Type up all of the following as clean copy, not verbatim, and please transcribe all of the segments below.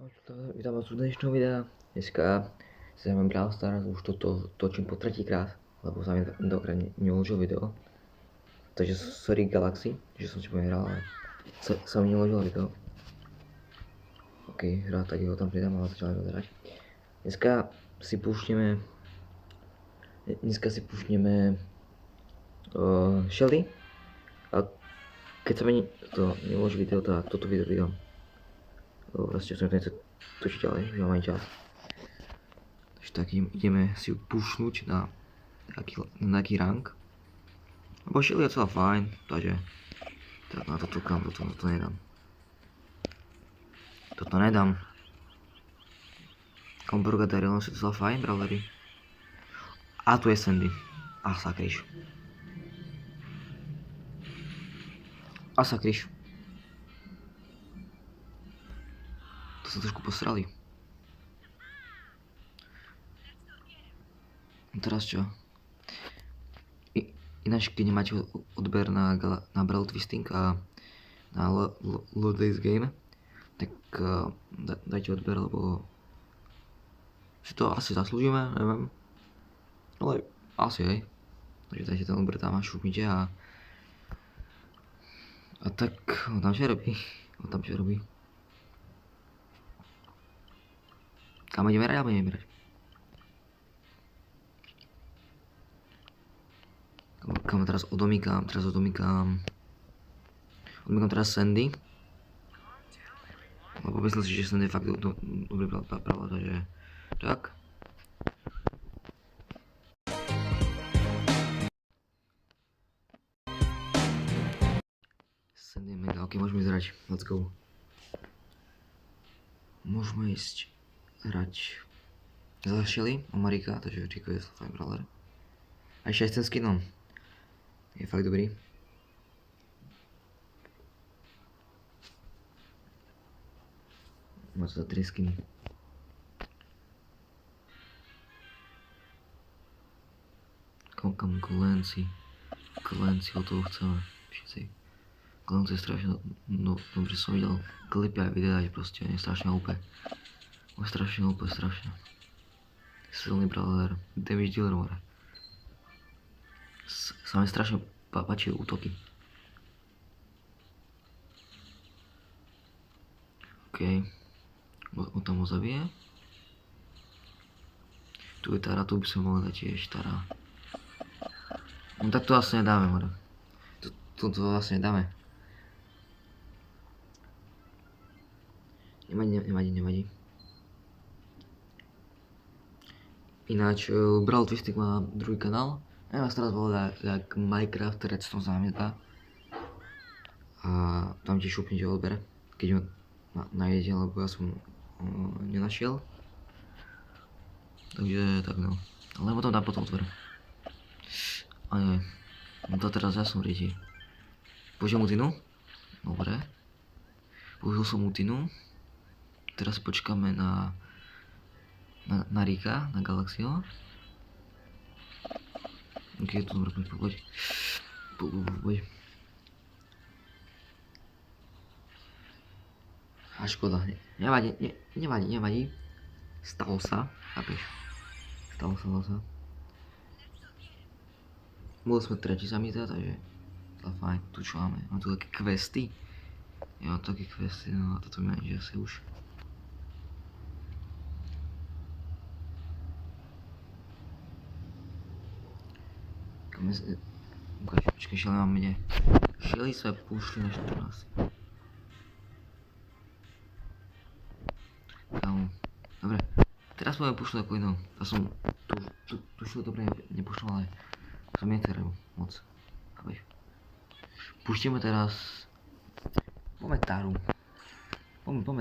Vítám vás u dnešného videa. Dneska si jdeme Brawl Stars, už toto točím po třetíkrát, lebo sa mi tentokrát neuložil video. Takže sorry Galaxy, že som si pomeral, ale sa mi neuložilo video. Ok, hra, tak ho tam pridám, ale začal rozhrať. Dneska si púšneme Shelly. A keď sa mi to neuloží video, tak toto video vydám. Proste som to nechce točiť ďalej, že mám aj čas. Takže tak ideme si ju pušnúť na nejaký rank. Lebo Shelly je celá fajn, takže tak na to tlkám, toto nedám. Toto nedám. Komborga Daryl si to celá fajn, brawlery. A tu je Sandy. A sakryš. To sa trošku posrali. Teraz čo? Ináč, keď nemáte odber na Brawl Twisting a na Load Days Game, tak dajte odber, lebo si to asi zaslúžime, neviem. Ale asi hej. Takže dajte ten odber tam a šupnite a tak on tam čo robí. Kam ideme hrať, alebo ideme hrať? Kam teraz odomýkam teraz Sandy. Lebo myslím si, že Sandy je fakt dobrý pravda, takže tak. Sandy je mega, ok, môžeme ísť hrať, let's go. Môžeme ísť hrať za Shelly, Marika, takže Rico je fajn brawler. A ešte aj s tým skinom. Je fakt dobrý. Má to za 3 skiny. Kam Clancy, od toho chceme všetci. Clancy je strašne, dobre som videl klipy a videa, že proste je strašne OP. Strašne. Silný brawler, damage dealer more. Sa mi strašne páčia útoky. OK. On tam ho zabije. Tu je Tara, tu by som mohol dať tiež Tara. No tak to asi nedáme, more. To asi nedáme. Nevadí. Ináč, Brawl Twisting má druhý kanál. Ja vás teraz volá jak Minecraft Redstone zámietba. A tam ti šupnite odber, keď ho nájdete, lebo ja som nenašiel. Takže tak no. Ale potom dám potom odber. A nie. No to teraz ja som rieti. Použil mu tinu? Dobre. Použil som mu tinu. Teraz počkáme na Rika, na Galaxio. Ok, je to dobré, poď. A škoda, nevadí. Stalo sa, chápeš? Stalo sa. Boli sme tretí sa mi zdá, takže to je fajn, tu čo máme? Mám tu také questy. Jo, také questy, no a toto mi ani asi už. Počkej, Shelly mám ide. Shelly sa púšli na 14. Kámo. Dobre, teraz budeme púšť takú inú. Ja som tu Shelly dobre nepúšťal, ale som neterebu moc. Chápeš? Púštime teraz. Poďme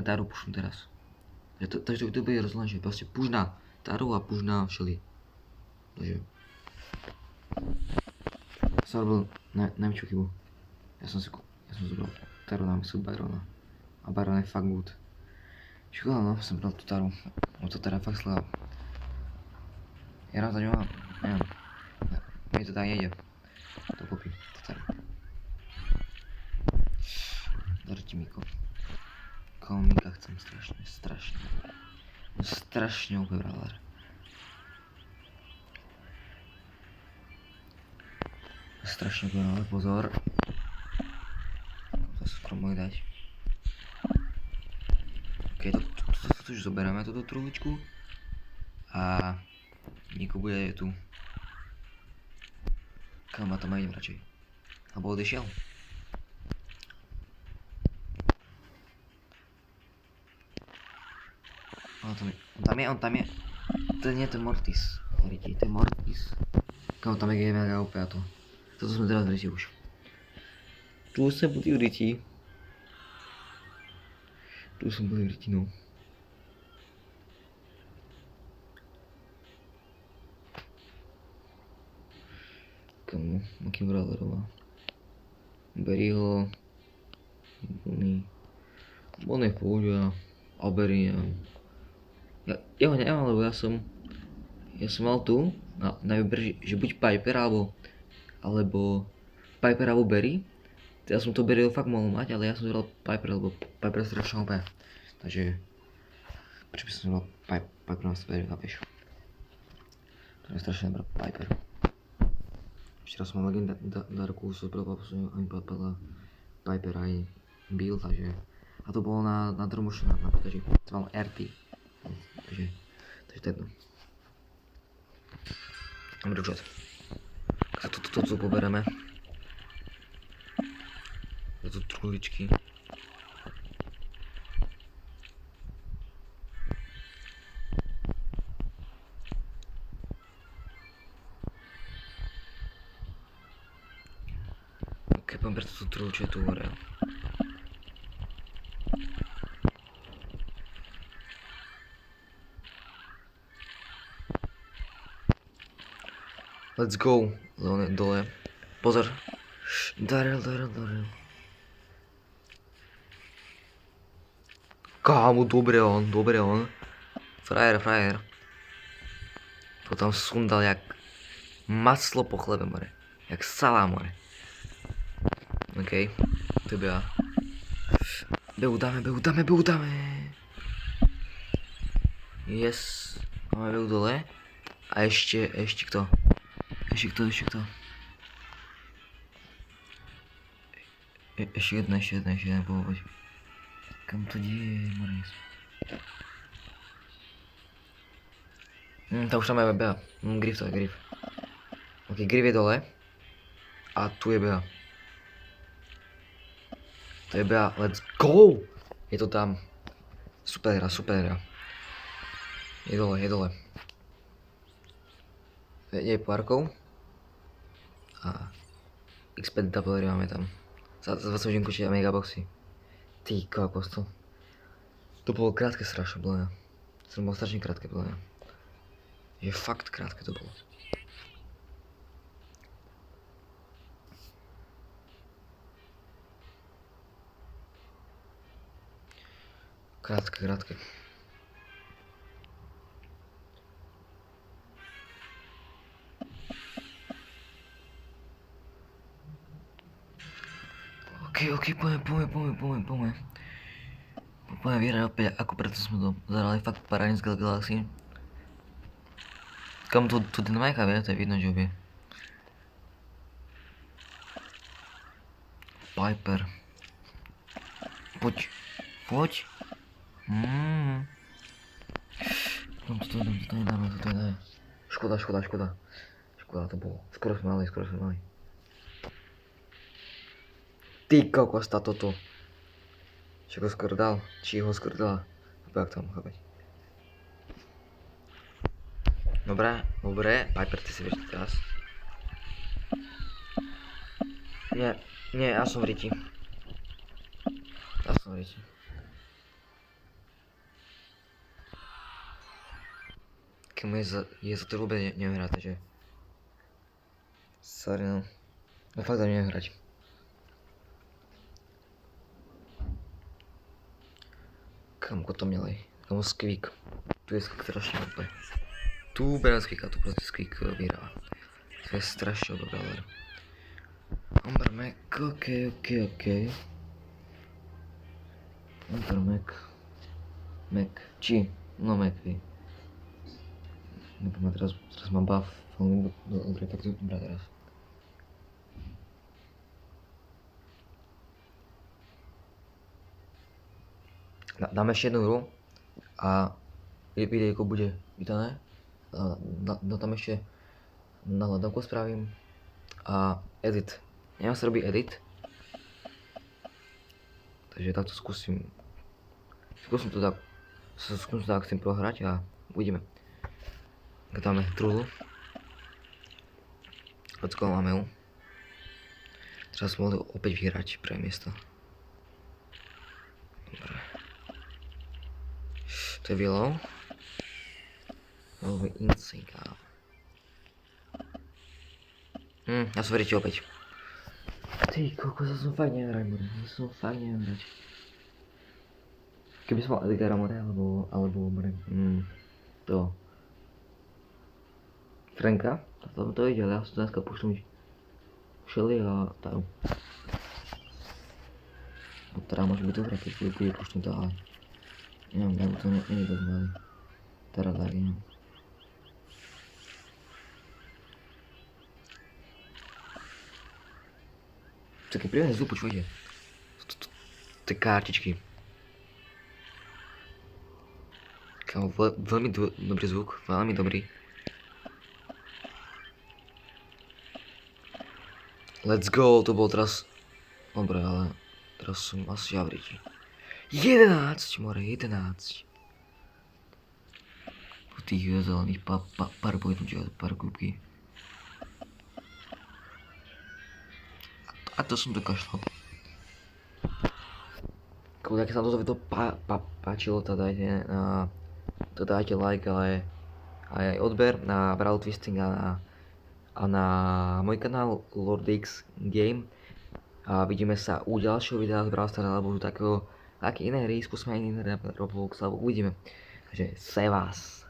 Taru púšťam teraz. Takže to bude rozhodné, že proste púšť na Taru a púšť na Shelly. Takže som robil najväčšiu chybu. Ja som zobral Taru namiesto Byrona. A Byron je fakt good. Škoda, no, som bral tú Taru. No to Tara fakt slava. Ja rád za ňu mám, neviem. Mne to tak nejde. To popí, to Taru. Darte Miko. Koho Mika chce. jsem strašně úplně brawler. Strašně úplně brawler, pozor. To se skoro mohli dať. Ok, to už zobereme, túto truhličku. A Niko bude tu. Kam ma tam idem radšej. Alebo odešiel? On tam je. To nie, to je Mortis. Riti, to je Mortis. Kam tam je mega OP a to. Toto sme teraz v Riti už. Tu jsem byl v Riti. No. Kamu, aký brawlerová. Beri ho. Bonnie v pohode a Beri ja ho nemám, lebo ja som mal tu na výber, že buď Piper alebo Piper alebo Beri. Ja som to Beri fakt mohol mať, ale ja som zobral Piper, lebo Piper je strašne OP. Takže prečo by som zobral Piper na Beri, chápeš? To je strašne dobrá Piper. Ešte raz som mal legendárku, zobral a mi padla Piper aj Bill, takže a to bolo na Dromošu na počítači, to mám RT. Takže to je jedno. Dobrý čas. Toto pobereme. Toto truhličky. Ok, pôjdem pre túto truhličku, je tu hore. Let's go, Leone, dole. Pozor. Daryl. Kámo, dobre on. Frajer. To tam sundal jak maslo po chlebe, more. Jak salám, more. OK, to je Bea. Beu dáme. Yes. Máme Beu dole. A ešte kto? Ešte kto? Ešte jedna, poď. Kam to deje, Maris? Tam už tam je Bea. Griff. Ok, Griff je dole. A tu je Bea. To je Bea, let's go! Je to tam. Super hra. Je dole. Je párkou. A XP doublery máme tam. Za 20 hodin kočí a megaboxy. Ty kokos to. To bolo krátke strašne, bolo. To bolo strašne krátke, bolo. Je fakt krátke to bolo. Krátke. Ok, poďme. Poďme vyhrať opäť, ako preto sme to zahrali fakt parádne z Galaxy. Kam tu dynamika vie, to je vidno, že vie. Piper. Poď. Tam to nedáme. Škoda. Škoda to bolo. Skoro sme mali. Ty kokos, toto. Či ho skoro dal? Či ho skoro dala? Jak to mám chápať? Dobre. Piper, ty si vieš teraz. Nie, ja som v Riti. Keď mu je za to vôbec neviem hrať, takže... Sorry, no. No fakt neviem hrať. Kamko to měli? Kamu Squeak. Tu je strašně dobré. Tu berem Squeaka, tu prostě Squeak vyhrává. To je strašně dobrý brawler. Umbermac, ok. Umbermac. Mac. Či? No Mac, hej. Nebudem, teraz mám buff. Dobre, tak to dobrá teraz. Dáme ešte jednu hru a videjko bude vydané. Tam ešte na hľadovku spravím a edit. Neviem sa robí edit. Takže takto skúsim to tak chcem prohrať a uvidíme. Keď máme trúdu. Let's go, máme ju. Teraz mohli opäť vyhrať prvé miesto. Dobre. To je Willow. Willow je insane, kámo. Ja som veríte opäť. Ty koko, som fakt neviem hrať. Keby som mal Edgara more, alebo more. To. Franka, to videl, ja som dneska pušnúť Shelly a Taru. No Tara môže byť dobrá, keď bude pušnúť, ale neviem, ja to nie je doznali. Tara tak, neviem. Také príjemné zvuk, počujete. Tie kartičky. Kámo, veľmi dobrý zvuk, veľmi dobrý. Let's go, to bolo teraz... Dobre, ale teraz som asi javriči. 11, more, 11. Po tých zelených pár pojednúť, pár kúbky. A to som dokašľal. Keď sa vám toto video páčilo, to dajte like, ale aj odber na Brawl Twisting a na môj kanál LordX Game. A vidíme sa u ďalšieho videa z Brawl Stars alebo takého iné hry, skúsme aj iné Roblox, alebo uvidíme. Takže se vás.